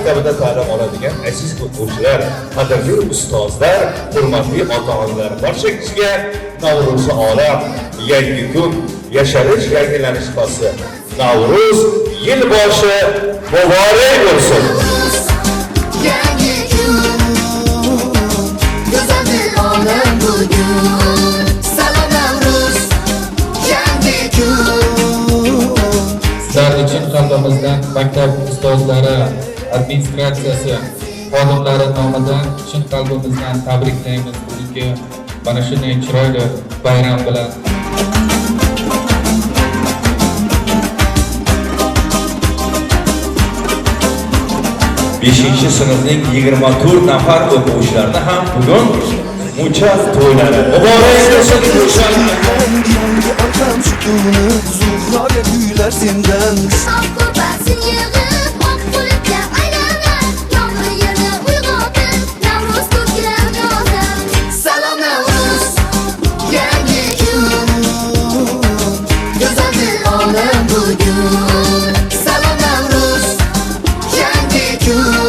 maktabida ta'lim oladigan aziz o'quvchilar, qadrli ustozlar, hurmatli ota-onalar, barchangizga Navro'zi olam, yangi kun, yasharish, yangilanish fasli. Navruz yil boshi muborak bo'lsin. Yangi kun, go'zal olam bugun. Salom Navruz, yangi kun. Sizlar uchun qalbimizdan maktab ustozlari, administratsiyasi, xodimlari nomidan chin qalbimizdan tabriklaymiz bugungi mana shunday chiroyli bayram bilan. 5-sinfning 24 nafar o'quvchilarini ham bugun muchas to'ylari muborak bo'lsin. Yangi otam sutuni Zuhroga kuylar sendan. Oqqubasin yig'ib, oq bulutga aylanib, yomg'ir yerni uyg'otib, Navruz ko'klar yozib. Salom Navruz, yangi kun, go'zal olam bugun. Salom Navruz, yangi kun.